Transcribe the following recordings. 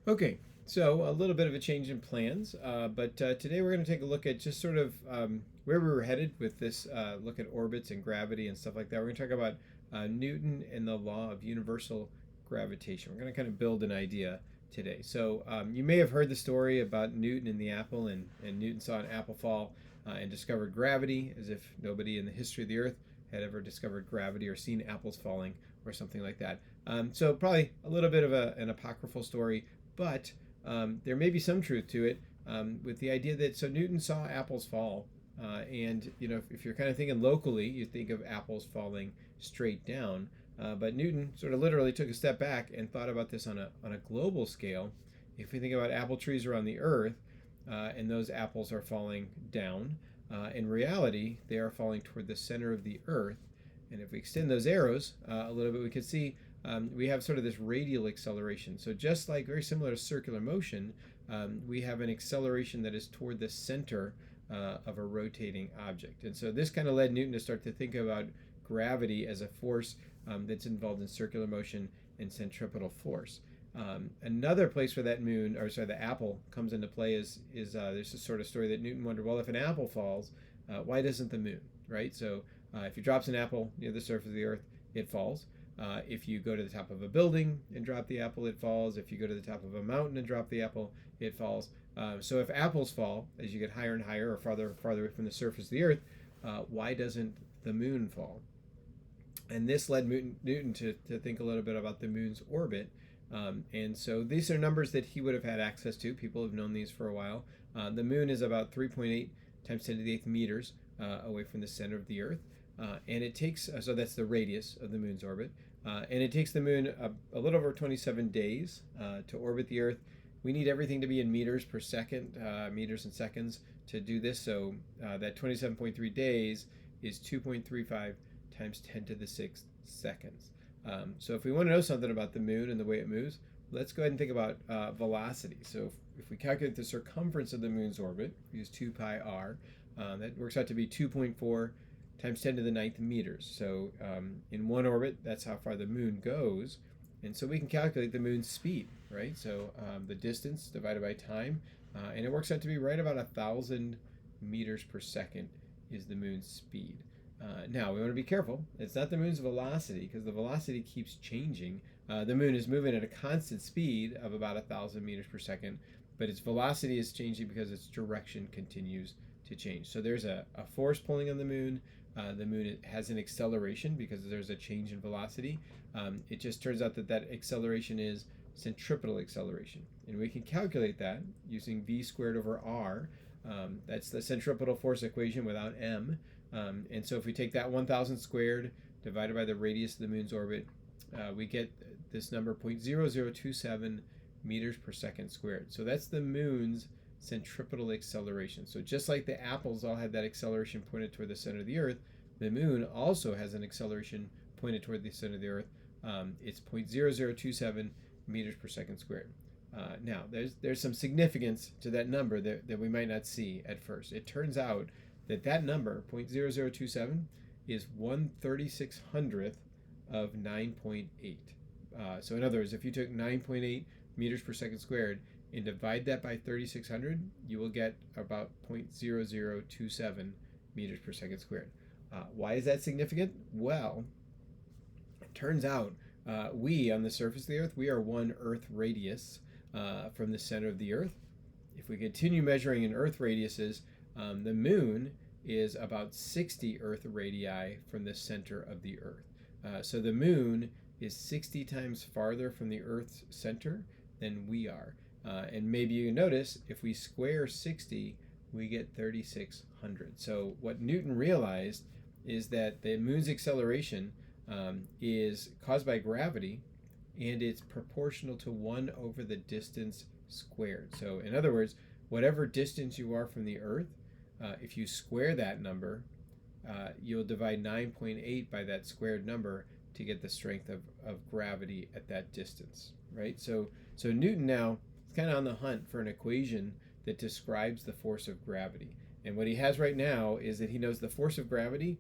Okay, so a little bit of a change in plans, but today we're going to take a look at just sort of where we were headed with this look at orbits and gravity and stuff like that. We're going to talk about Newton and the law of universal gravitation. We're going to kind of build an idea today. So you may have heard the story about Newton and the apple, and Newton saw an apple fall and discovered gravity, as if nobody in the history of the Earth had ever discovered gravity or seen apples falling or something like that. So probably a little bit of an apocryphal story, but there may be some truth to it, with the idea that so Newton saw apples fall, and if you're kind of thinking locally, you think of apples falling straight down, but Newton sort of literally took a step back and thought about this on a global scale. If we think about apple trees around the Earth, and those apples are falling down, in reality they are falling toward the center of the Earth, and if we extend those arrows a little bit, we can see we have sort of this radial acceleration. So just like very similar to circular motion, we have an acceleration that is toward the center of a rotating object. And so this kind of led Newton to start to think about gravity as a force that's involved in circular motion and centripetal force. Another place where that the apple comes into play is there's this sort of story that Newton wondered, well, if an apple falls, why doesn't the moon, right? So if he drops an apple near the surface of the Earth, it falls. If you go to the top of a building and drop the apple, it falls. If you go to the top of a mountain and drop the apple, it falls. So if apples fall as you get higher and higher or farther and farther away from the surface of the Earth, why doesn't the moon fall? And this led Newton to think a little bit about the moon's orbit. And so these are numbers that he would have had access to. People have known these for a while. The moon is about 3.8 times 10 to the 8th meters away from the center of the Earth. And it takes, so that's the radius of the moon's orbit. And it takes the moon a little over 27 days to orbit the Earth. We need everything to be in meters per second, meters and seconds, to do this. So that 27.3 days is 2.35 times 10 to the 6th seconds. So if we want to know something about the moon and the way it moves, let's go ahead and think about velocity. So if we calculate the circumference of the moon's orbit, we use 2 pi r, that works out to be 2.4 times 10 to the 9th meters. So in one orbit, that's how far the moon goes. And so we can calculate the moon's speed, right? So the distance divided by time, and it works out to be right about 1,000 meters per second is the moon's speed. Now, we want to be careful. It's not the moon's velocity, because the velocity keeps changing. The moon is moving at a constant speed of about 1,000 meters per second, but its velocity is changing because its direction continues to change. So there's a force pulling on the moon. The moon has an acceleration because there's a change in velocity. It just turns out that that acceleration is centripetal acceleration. And we can calculate that using v squared over r. That's the centripetal force equation without m. And so if we take that 1,000 squared divided by the radius of the moon's orbit, we get this number 0.0027 meters per second squared. So that's the moon's centripetal acceleration. So just like the apples all had that acceleration pointed toward the center of the Earth, the moon also has an acceleration pointed toward the center of the Earth. It's 0.0027 meters per second squared. Now, there's some significance to that number that we might not see at first. It turns out that number, 0.0027, is 1/3600th of 9.8. So in other words, if you took 9.8 meters per second squared and divide that by 3,600, you will get about 0.0027 meters per second squared. Why is that significant? Well, it turns out we, on the surface of the Earth, we are 1 Earth radius from the center of the Earth. If we continue measuring in Earth radiuses, the moon is about 60 Earth radii from the center of the Earth. So the moon is 60 times farther from the Earth's center than we are. And maybe you notice if we square 60, we get 3,600. So what Newton realized is that the moon's acceleration is caused by gravity, and it's proportional to 1 over the distance squared. So in other words, whatever distance you are from the Earth, if you square that number, you'll divide 9.8 by that squared number to get the strength of gravity at that distance, right? So Newton now is kind of on the hunt for an equation that describes the force of gravity. And what he has right now is that he knows the force of gravity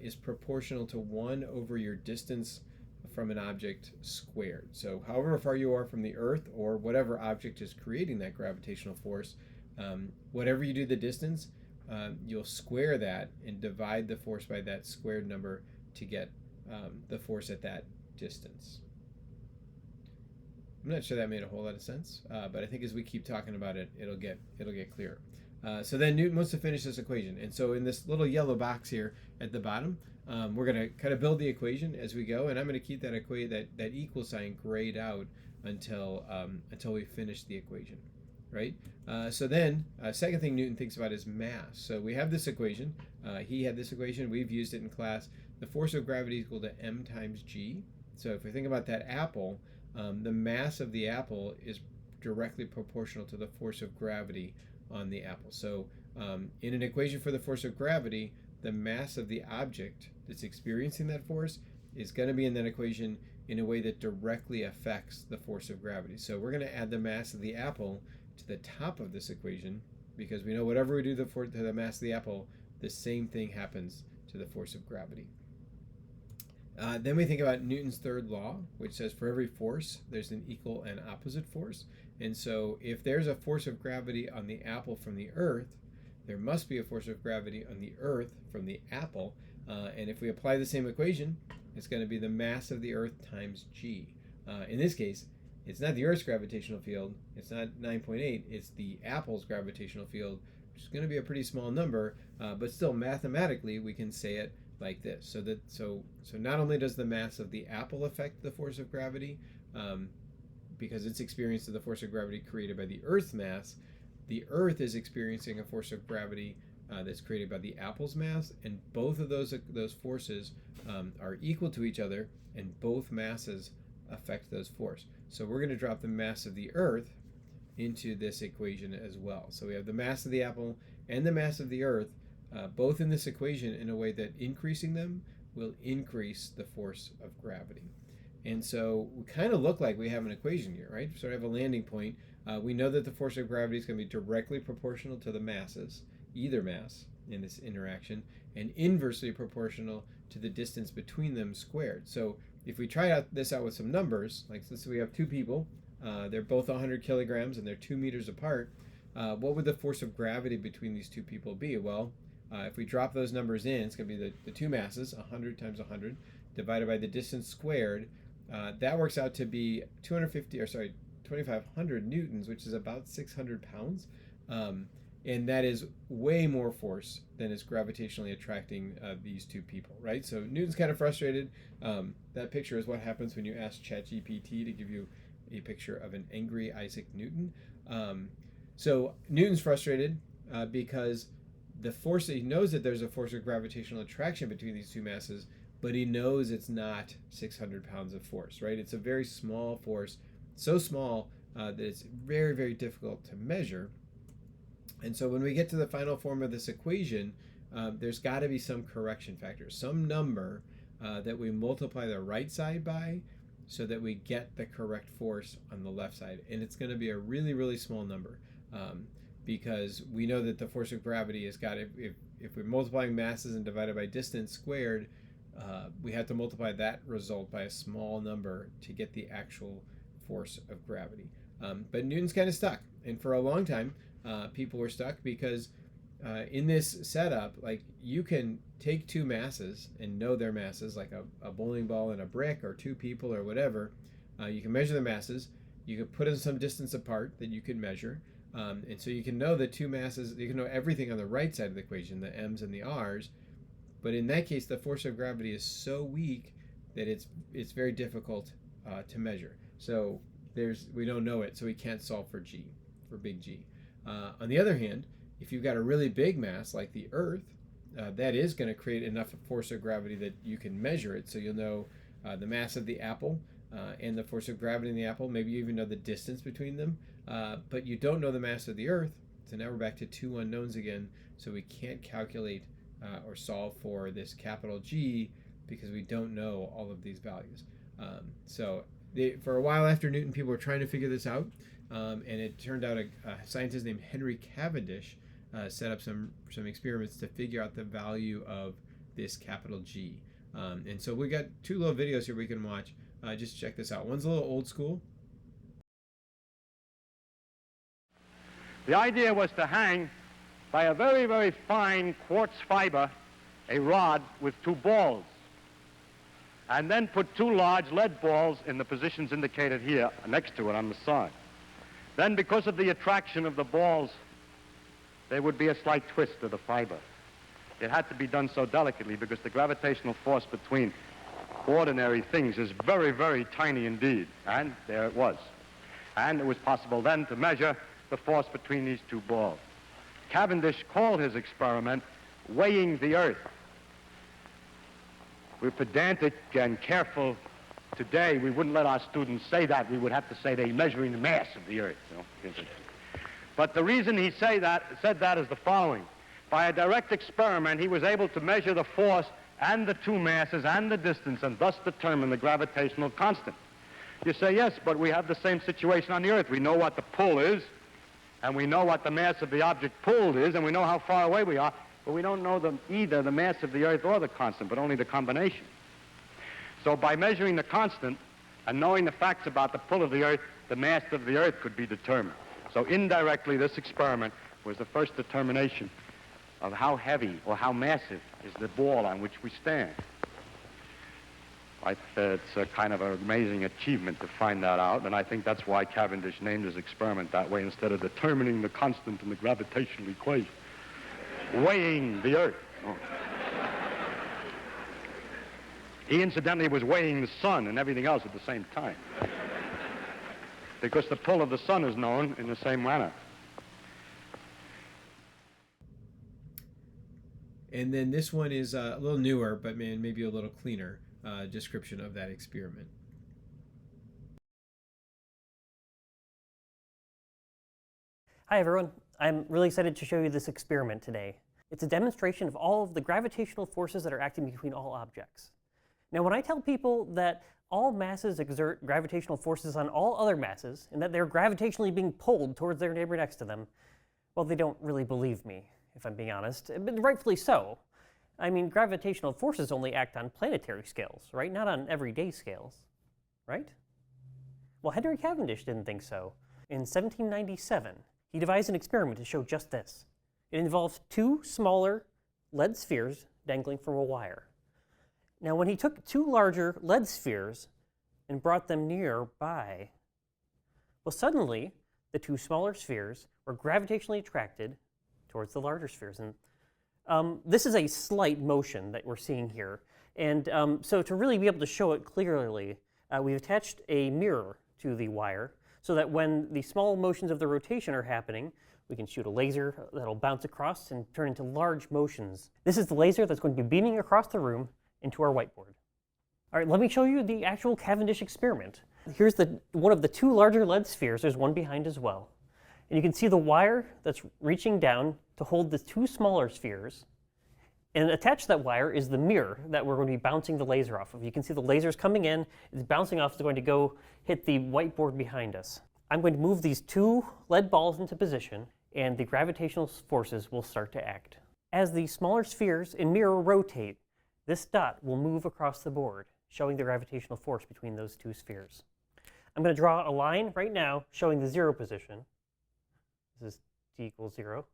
is proportional to 1 over your distance from an object squared. So however far you are from the Earth or whatever object is creating that gravitational force, whatever you do the distance, you'll square that and divide the force by that squared number to get the force at that distance. I'm not sure that made a whole lot of sense, but I think as we keep talking about it, it'll get clearer. So then Newton wants to finish this equation, and so in this little yellow box here at the bottom, we're going to kind of build the equation as we go, and I'm going to keep that that equal sign grayed out until we finish the equation, right? So then, second thing Newton thinks about is mass. So we have this equation. He had this equation. We've used it in class. The force of gravity is equal to m times g. So if we think about that apple, the mass of the apple is directly proportional to the force of gravity on the apple. So in an equation for the force of gravity, the mass of the object that's experiencing that force is going to be in that equation in a way that directly affects the force of gravity. So we're going to add the mass of the apple to the top of this equation, because we know whatever we do to the mass of the apple, the same thing happens to the force of gravity. Then we think about Newton's third law, which says for every force, there's an equal and opposite force. And so if there's a force of gravity on the apple from the Earth, there must be a force of gravity on the Earth from the apple. And if we apply the same equation, it's going to be the mass of the Earth times g. In this case, it's not the Earth's gravitational field, it's not 9.8, it's the apple's gravitational field, which is going to be a pretty small number, but still mathematically we can say it like this. So not only does the mass of the apple affect the force of gravity, because it's experienced the force of gravity created by the Earth's mass, the Earth is experiencing a force of gravity that's created by the apple's mass, and both of those forces are equal to each other, and both masses affect those forces. So we're going to drop the mass of the Earth into this equation as well. So we have the mass of the apple and the mass of the Earth both in this equation in a way that increasing them will increase the force of gravity. And so we kind of look like we have an equation here, right? We sort of have a landing point. We know that the force of gravity is going to be directly proportional to the masses, either mass in this interaction, and inversely proportional to the distance between them squared. So if we try this out with some numbers, like let's say we have two people, they're both 100 kilograms and they're 2 meters apart, what would the force of gravity between these two people be? Well, if we drop those numbers in, it's going to be the two masses, 100 times 100, divided by the distance squared. That works out to be 2,500 newtons, which is about 600 pounds. And that is way more force than is gravitationally attracting these two people, right? So Newton's kind of frustrated. That picture is what happens when you ask ChatGPT to give you a picture of an angry Isaac Newton. So Newton's frustrated because the force, he knows that there's a force of gravitational attraction between these two masses, but he knows it's not 600 pounds of force, right? It's a very small force, so small that it's very, very difficult to measure. And so when we get to the final form of this equation, there's got to be some correction factor, some number that we multiply the right side by so that we get the correct force on the left side. And it's going to be a really, really small number because we know that the force of gravity has got, if we're multiplying masses and divided by distance squared, we have to multiply that result by a small number to get the actual force of gravity. But Newton's kind of stuck. And for a long time, people were stuck because in this setup, like you can take two masses and know their masses, like a bowling ball and a brick, or two people or whatever. You can measure the masses. You can put them some distance apart that you can measure. And so you can know the two masses, you can know everything on the right side of the equation, the m's and the r's. But in that case, the force of gravity is so weak that it's very difficult to measure. So we don't know it, so we can't solve for g, for big G. On the other hand, if you've got a really big mass like the Earth, that is going to create enough force of gravity that you can measure it. So you'll know the mass of the apple and the force of gravity in the apple. Maybe you even know the distance between them, but you don't know the mass of the Earth. So now we're back to two unknowns again. So we can't calculate or solve for this capital G because we don't know all of these values. For a while after Newton, people were trying to figure this out. And it turned out a scientist named Henry Cavendish set up some experiments to figure out the value of this capital G. And so we got two little videos here we can watch just check this out. One's a little old school. The idea was to hang by a very, very fine quartz fiber a rod with two balls, and then put two large lead balls in the positions indicated here next to it on the side. Then, because of the attraction of the balls, there would be a slight twist of the fiber. It had to be done so delicately because the gravitational force between ordinary things is very, very tiny indeed. And there it was. And it was possible then to measure the force between these two balls. Cavendish called his experiment weighing the Earth. We're pedantic and careful today. We wouldn't let our students say that. We would have to say they're measuring the mass of the Earth. You know? But the reason he said that is the following. By a direct experiment, he was able to measure the force and the two masses and the distance and thus determine the gravitational constant. You say, yes, but we have the same situation on the Earth. We know what the pull is, and we know what the mass of the object pulled is, and we know how far away we are, but we don't know either the mass of the Earth or the constant, but only the combination. So by measuring the constant and knowing the facts about the pull of the Earth, the mass of the Earth could be determined. So indirectly, this experiment was the first determination of how heavy or how massive is the ball on which we stand. It's a kind of an amazing achievement to find that out, and I think that's why Cavendish named his experiment that way instead of determining the constant in the gravitational equation. Weighing the Earth. Oh. He incidentally was weighing the sun and everything else at the same time, because the pull of the sun is known in the same manner. And then this one is a little newer, but maybe a little cleaner description of that experiment. Hi everyone, I'm really excited to show you this experiment today. It's a demonstration of all of the gravitational forces that are acting between all objects. Now when I tell people that all masses exert gravitational forces on all other masses, and that they're gravitationally being pulled towards their neighbor next to them, well, they don't really believe me, if I'm being honest, but rightfully so. I mean, gravitational forces only act on planetary scales, right? Not on everyday scales, right? Well, Henry Cavendish didn't think so. In 1797, he devised an experiment to show just this. It involved two smaller lead spheres dangling from a wire. Now, when he took two larger lead spheres and brought them nearby, well, suddenly, the two smaller spheres were gravitationally attracted towards the larger spheres. And this is a slight motion that we're seeing here. And so to really be able to show it clearly, we've attached a mirror to the wire so that when the small motions of the rotation are happening, we can shoot a laser that'll bounce across and turn into large motions. This is the laser that's going to be beaming across the room into our whiteboard. All right, let me show you the actual Cavendish experiment. Here's one of the two larger lead spheres. There's one behind as well. And you can see the wire that's reaching down to hold the two smaller spheres. And attached to that wire is the mirror that we're going to be bouncing the laser off of. You can see the laser's coming in, it's bouncing off, it's going to go hit the whiteboard behind us. I'm going to move these two lead balls into position, and the gravitational forces will start to act. As the smaller spheres and mirror rotate, this dot will move across the board, showing the gravitational force between those two spheres. I'm going to draw a line right now showing the 0 position. This is t equals 0.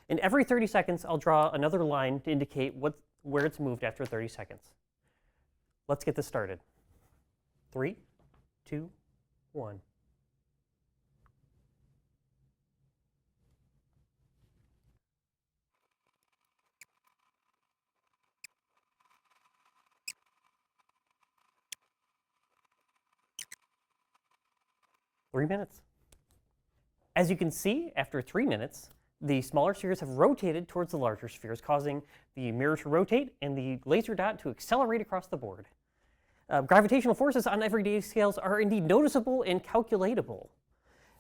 And every 30 seconds, I'll draw another line to indicate where it's moved after 30 seconds. Let's get this started. 3, 2, 1. Three minutes. As you can see, after 3 minutes, the smaller spheres have rotated towards the larger spheres, causing the mirror to rotate and the laser dot to accelerate across the board. Gravitational forces on everyday scales are indeed noticeable and calculatable.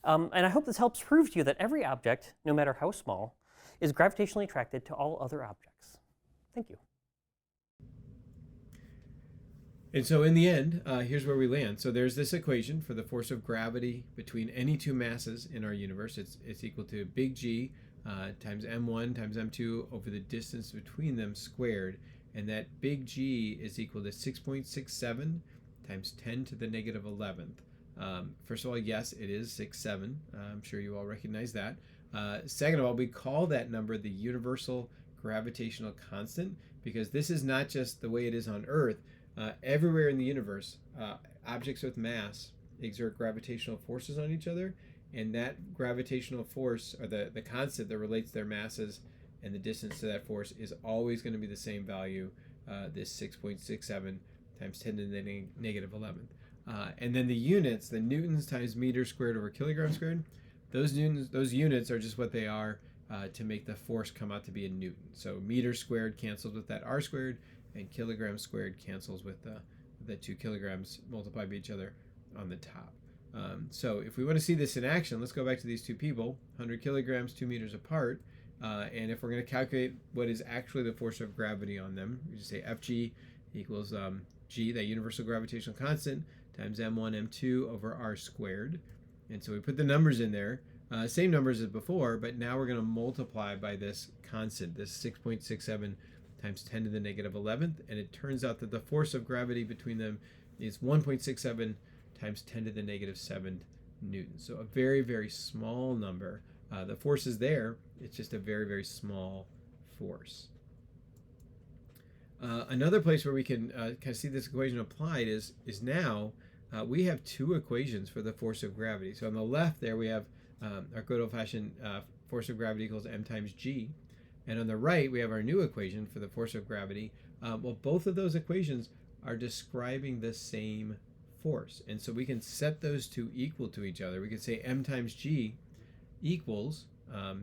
And I hope this helps prove to you that every object, no matter how small, is gravitationally attracted to all other objects. Thank you. And so in the end, here's where we land. So there's this equation for the force of gravity between any two masses in our universe. It's equal to big G times m1 times m2 over the distance between them squared. And that big G is equal to 6.67 times 10 to the negative 11th. First of all, yes, it is 6.7. I'm sure you all recognize that. Second of all, we call that number the universal gravitational constant because this is not just the way it is on Earth. Everywhere in the universe, objects with mass exert gravitational forces on each other, and that gravitational force, or the constant that relates their masses and the distance to that force, is always going to be the same value, this 6.67 times 10 to the negative 11th. And then the units, the newtons times meters squared over kilogram squared, those units are just what they are to make the force come out to be a newton. So meters squared cancels with that r squared, and kilograms squared cancels with the 2 kilograms multiplied by each other on the top. So if we want to see this in action, let's go back to these two people, 100 kilograms, 2 meters apart. And if we're going to calculate what is actually the force of gravity on them, we just say Fg equals g, that universal gravitational constant, times m1, m2 over r squared. And so we put the numbers in there, same numbers as before, but now we're going to multiply by this constant, this 6.67 times 10 to the negative 11th. And it turns out that the force of gravity between them is 1.67 times 10 to the negative 7 newtons. So a very, very small number. The force is there, it's just a very, very small force. Another place where we can kind of see this equation applied is now we have two equations for the force of gravity. So on the left there we have our good old-fashioned force of gravity equals m times g. And on the right we have our new equation for the force of gravity. Well, both of those equations are describing the same force. And so we can set those two equal to each other. We could say m times g equals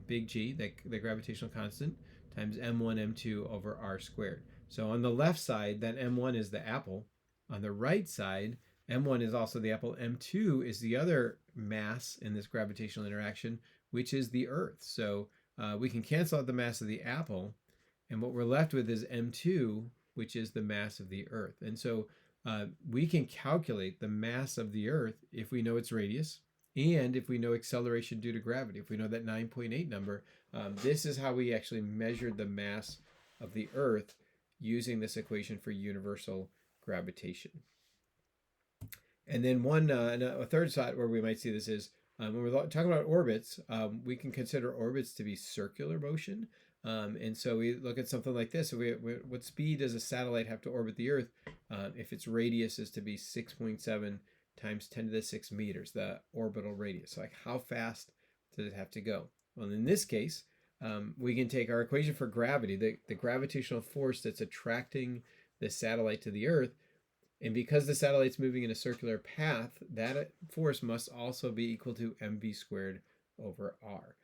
big G, the gravitational constant, times m1, m2 over r squared. So on the left side, that m1 is the apple. On the right side, m1 is also the apple. m2 is the other mass in this gravitational interaction, which is the Earth. So we can cancel out the mass of the apple, and what we're left with is m2, which is the mass of the Earth. And so we can calculate the mass of the Earth if we know its radius, and if we know acceleration due to gravity. If we know that 9.8 number, this is how we actually measured the mass of the Earth using this equation for universal gravitation. And then a third side where we might see this is when we're talking about orbits, we can consider orbits to be circular motion. And so we look at something like this. So what speed does a satellite have to orbit the Earth if its radius is to be 6.7 times 10 to the 6 meters, the orbital radius? So like how fast does it have to go? Well, in this case, we can take our equation for gravity, the gravitational force that's attracting the satellite to the Earth, and because the satellite's moving in a circular path, that force must also be equal to mv squared over r.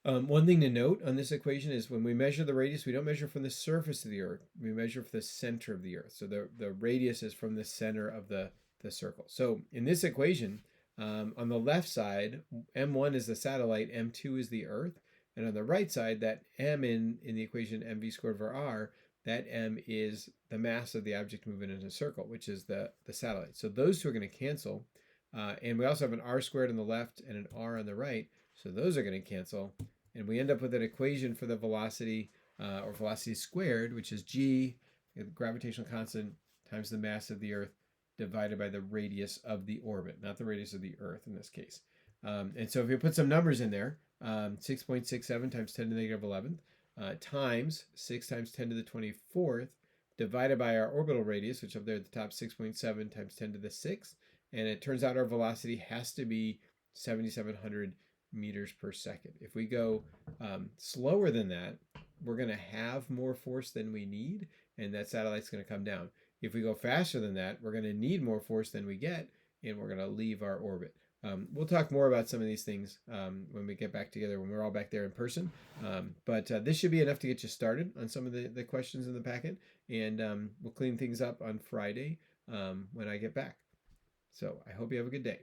One thing to note on this equation is when we measure the radius, we don't measure from the surface of the Earth, we measure from the center of the Earth. So the radius is from the center of the circle. So in this equation, on the left side, m1 is the satellite, m2 is the Earth, and on the right side, that m in the equation mv squared over r, that m is the mass of the object moving in a circle, which is the satellite. So those two are going to cancel, and we also have an r squared on the left and an r on the right, so those are going to cancel, and we end up with an equation for the velocity, or velocity squared, which is g, the gravitational constant, times the mass of the Earth, divided by the radius of the orbit, not the radius of the Earth in this case. And so if you put some numbers in there, 6.67 times 10 to the negative 11th times 6 times 10 to the 24th divided by our orbital radius, which up there at the top, 6.7 times 10 to the 6th. And it turns out our velocity has to be 7,700 meters per second. If we go slower than that, we're going to have more force than we need, and that satellite's going to come down. If we go faster than that, we're going to need more force than we get, and we're going to leave our orbit. We'll talk more about some of these things when we get back together, when we're all back there in person. But this should be enough to get you started on some of the questions in the packet, and we'll clean things up on Friday when I get back. So I hope you have a good day.